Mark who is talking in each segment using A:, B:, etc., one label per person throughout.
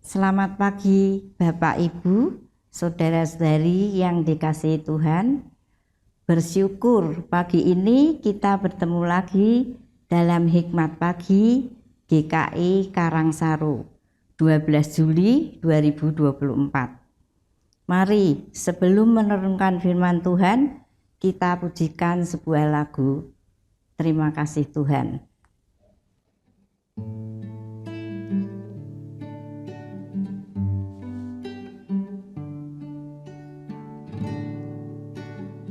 A: Selamat pagi Bapak Ibu, saudara-saudari yang dikasihi Tuhan. Bersyukur pagi ini kita bertemu lagi dalam Hikmat Pagi GKI Karangsaru 12 Juli 2024. Mari sebelum merenungkan firman Tuhan, kita pujikan sebuah lagu. Terima kasih Tuhan.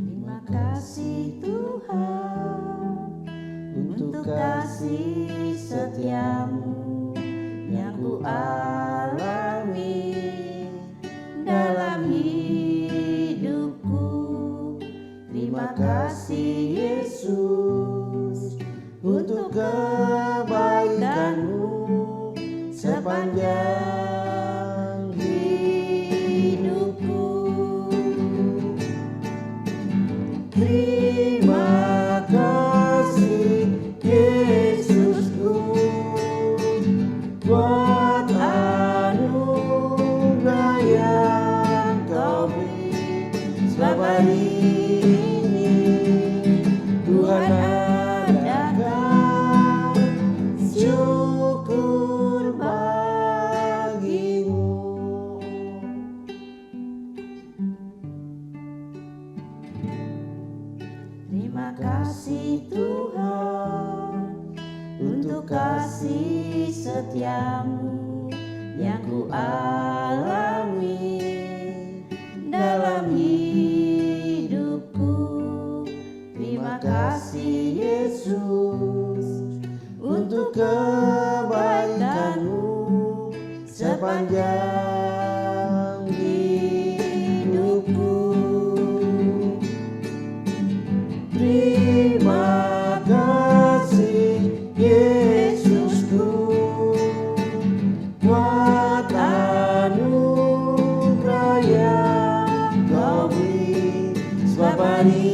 B: Terima kasih Tuhan untuk kasih setiamu yang ku alami dalam hidupku. Terima kasih Yesus untuk kebaikan-Mu sepanjang hidupku. Terima kasih Yesusku buat anugerah yang Kau beri. Sebab hari ini Tuhan adakan syukur bagimu. Terima kasih Tuhan untuk kasih setiamu yang ku alami dalam hidupku. Terima kasih Yesus untuk kebaikan-Mu sepanjang hidupku. Terima kasih Yesusku buat anugerah yang Kau beri. Sebab hari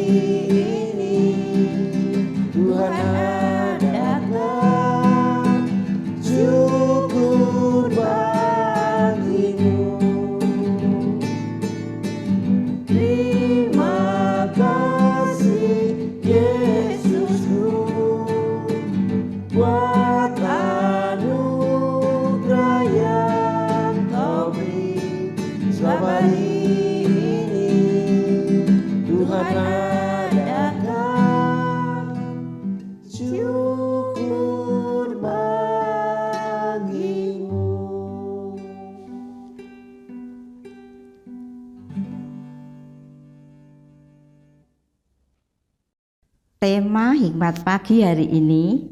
B: ini Tuhan adakan syukur bagimu. Terima kasih Yesusku buat anugerah yang Kau beri. Sebab hari ini Tuhan adakan syukur bagimu.
A: Tema Hikmat Pagi hari ini,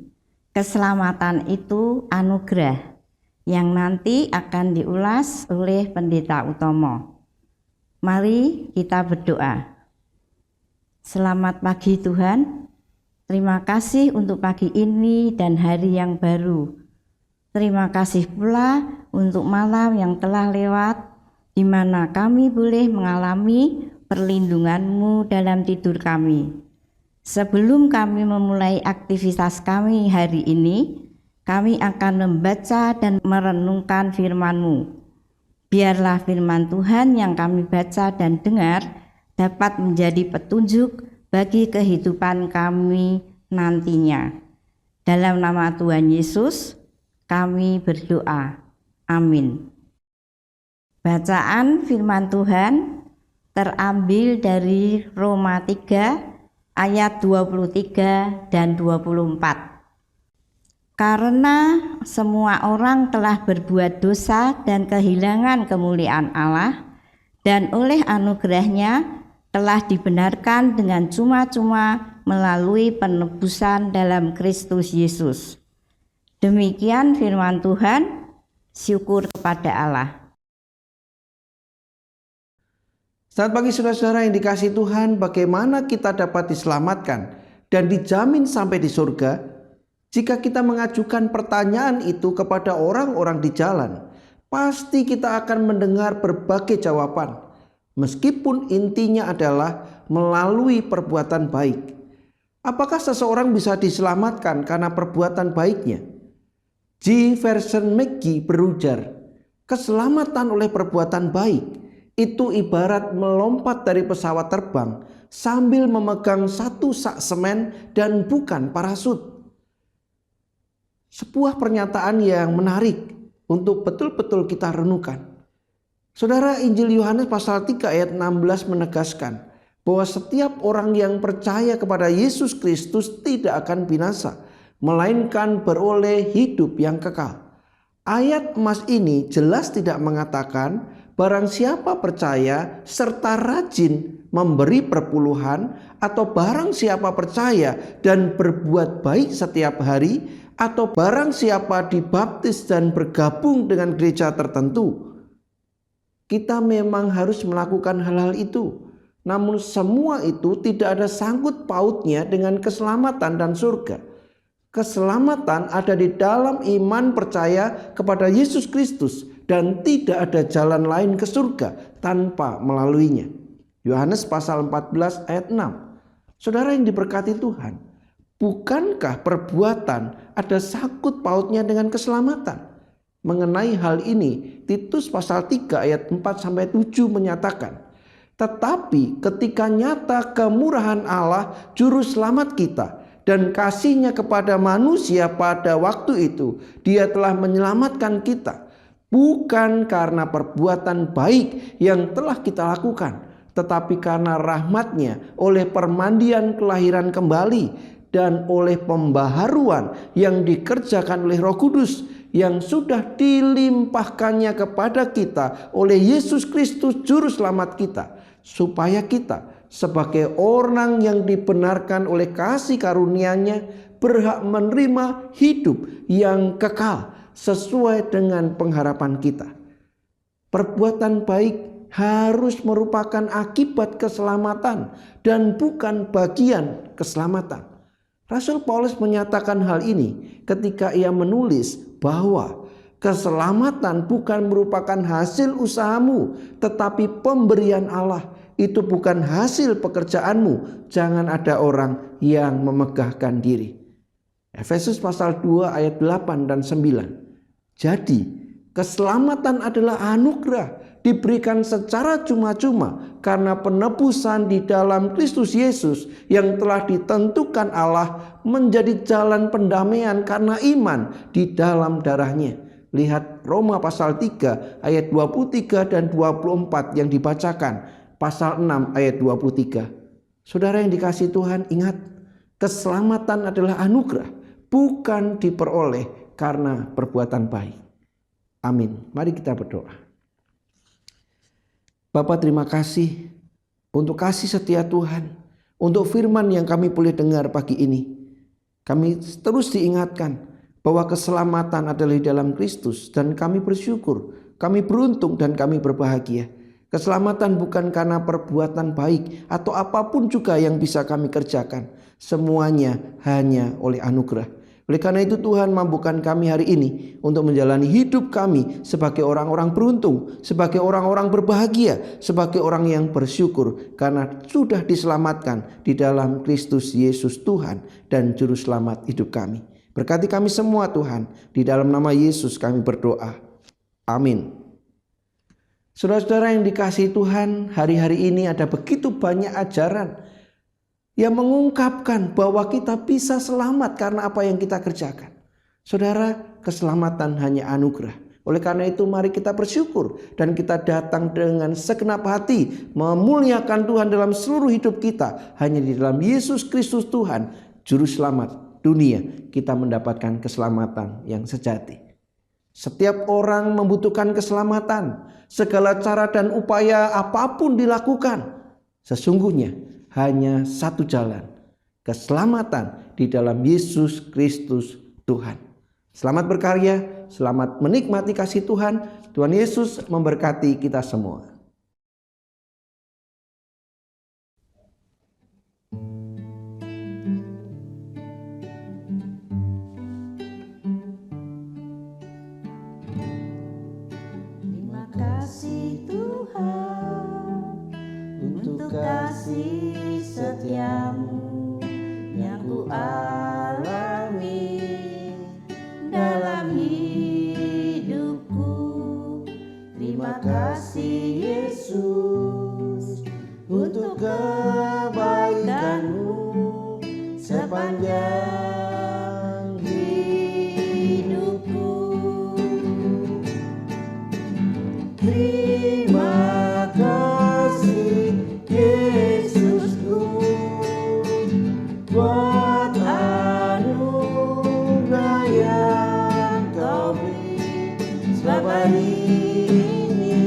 A: keselamatan itu anugerah, yang nanti akan diulas oleh Pendeta Utomo. Mari kita berdoa. Selamat pagi Tuhan, terima kasih untuk pagi ini dan hari yang baru. Terima kasih pula untuk malam yang telah lewat, di mana kami boleh mengalami perlindungan-Mu dalam tidur kami. Sebelum kami memulai aktivitas kami hari ini, kami akan membaca dan merenungkan firman-Mu. Biarlah firman Tuhan yang kami baca dan dengar dapat menjadi petunjuk bagi kehidupan kami nantinya. Dalam nama Tuhan Yesus, kami berdoa. Amin. Bacaan firman Tuhan terambil dari Roma 3 ayat 23 dan 24. Karena semua orang telah berbuat dosa dan kehilangan kemuliaan Allah, dan oleh anugerahnya telah dibenarkan dengan cuma-cuma melalui penebusan dalam Kristus Yesus. Demikian firman Tuhan, syukur kepada Allah.
C: Selamat pagi saudara-saudara yang dikasihi Tuhan, bagaimana kita dapat diselamatkan dan dijamin sampai di surga jika kita mengajukan pertanyaan itu kepada orang-orang di jalan. Pasti kita akan mendengar berbagai jawaban, meskipun intinya adalah melalui perbuatan baik. Apakah seseorang bisa diselamatkan karena perbuatan baiknya? G. Version McGee berujar, Keselamatan oleh perbuatan baik itu ibarat melompat dari pesawat terbang sambil memegang satu sak semen dan bukan parasut. Sebuah pernyataan yang menarik untuk betul-betul kita renungkan. Saudara, Injil Yohanes pasal 3 ayat 16 menegaskan bahwa setiap orang yang percaya kepada Yesus Kristus tidak akan binasa, melainkan beroleh hidup yang kekal. Ayat emas ini jelas tidak mengatakan barang siapa percaya serta rajin memberi perpuluhan, atau barang siapa percaya dan berbuat baik setiap hari, atau barang siapa dibaptis dan bergabung dengan gereja tertentu. Kita memang harus melakukan hal-hal itu. Namun semua itu tidak ada sangkut pautnya dengan keselamatan dan surga. Keselamatan ada di dalam iman percaya kepada Yesus Kristus dan tidak ada jalan lain ke surga tanpa melaluinya. Yohanes pasal 14 ayat 6. Saudara yang diberkati Tuhan, bukankah perbuatan ada sangkut pautnya dengan keselamatan? Mengenai hal ini, Titus pasal 3 ayat 4 sampai 7 menyatakan, tetapi ketika nyata kemurahan Allah juru selamat kita dan kasih-Nya kepada manusia pada waktu itu, Dia telah menyelamatkan kita, bukan karena perbuatan baik yang telah kita lakukan, tetapi karena rahmat-Nya oleh permandian kelahiran kembali dan oleh pembaharuan yang dikerjakan oleh Roh Kudus yang sudah dilimpahkannya kepada kita oleh Yesus Kristus juru selamat kita, supaya kita sebagai orang yang dibenarkan oleh kasih karunia-Nya berhak menerima hidup yang kekal sesuai dengan pengharapan kita. Perbuatan baik harus merupakan akibat keselamatan dan bukan bagian keselamatan. Rasul Paulus menyatakan hal ini ketika ia menulis bahwa keselamatan bukan merupakan hasil usahamu, tetapi pemberian Allah. Itu bukan hasil pekerjaanmu. Jangan ada orang yang memegahkan diri. Efesus pasal 2 ayat 8 dan 9. Jadi keselamatan adalah anugerah diberikan secara cuma-cuma karena penebusan di dalam Kristus Yesus yang telah ditentukan Allah menjadi jalan pendamaian karena iman di dalam darah-Nya. Lihat Roma pasal 3 ayat 23 dan 24 yang dibacakan. Pasal 6 ayat 23. Saudara yang dikasihi Tuhan, ingat, keselamatan adalah anugerah, bukan diperoleh karena perbuatan baik. Amin. Mari kita berdoa. Bapa, terima kasih untuk kasih setia Tuhan, untuk firman yang kami boleh dengar pagi ini. Kami terus diingatkan bahwa keselamatan adalah di dalam Kristus dan kami bersyukur, kami beruntung dan kami berbahagia. Keselamatan bukan karena perbuatan baik atau apapun juga yang bisa kami kerjakan. Semuanya hanya oleh anugerah. Oleh karena itu Tuhan mampukan kami hari ini untuk menjalani hidup kami sebagai orang-orang beruntung, sebagai orang-orang berbahagia, sebagai orang yang bersyukur karena sudah diselamatkan di dalam Kristus Yesus Tuhan dan Juru Selamat hidup kami. Berkati kami semua Tuhan, di dalam nama Yesus kami berdoa. Amin. Saudara-saudara yang dikasihi Tuhan, hari-hari ini ada begitu banyak ajaran yang mengungkapkan bahwa kita bisa selamat karena apa yang kita kerjakan. Saudara, keselamatan hanya anugerah. Oleh karena itu mari kita bersyukur dan kita datang dengan segenap hati memuliakan Tuhan dalam seluruh hidup kita. Hanya di dalam Yesus Kristus Tuhan, Juru Selamat dunia, kita mendapatkan keselamatan yang sejati. Setiap orang membutuhkan keselamatan. Segala cara dan upaya apapun dilakukan. Sesungguhnya hanya satu jalan. Keselamatan di dalam Yesus Kristus Tuhan. Selamat berkarya, selamat menikmati kasih Tuhan. Tuhan Yesus memberkati kita semua.
B: Kasih Tuhan untuk kasih setiamu yang ku alami dalam hidupku. kebaikan-Mu sepanjang hidupku. Terima kasih Yesusku buat anugerah yang Kau beri, sebab hari ini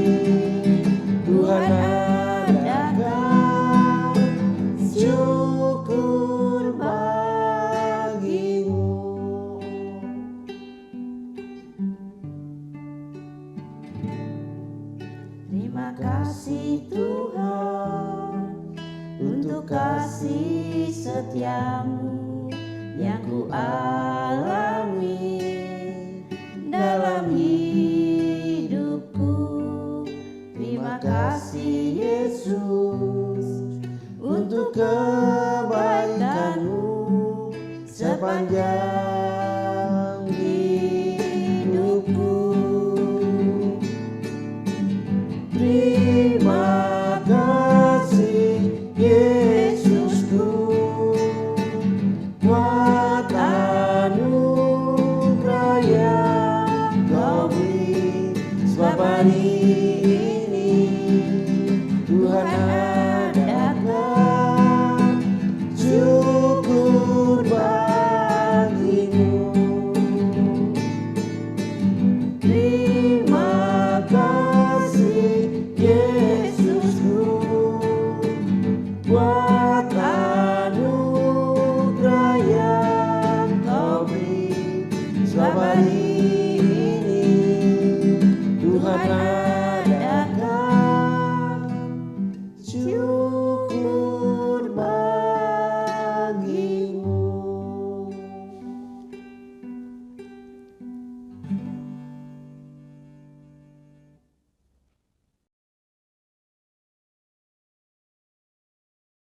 B: Tuhan adakan syukur bagimu. Terima kasih Tuhan untuk kasih setia-Mu yang ku alami dalam hidupku. Terima kasih Yesus untuk kebaikan-Mu sepanjang hidupku. Terima kasih Yesusku buat anugerah yang Kau beri, sebab hari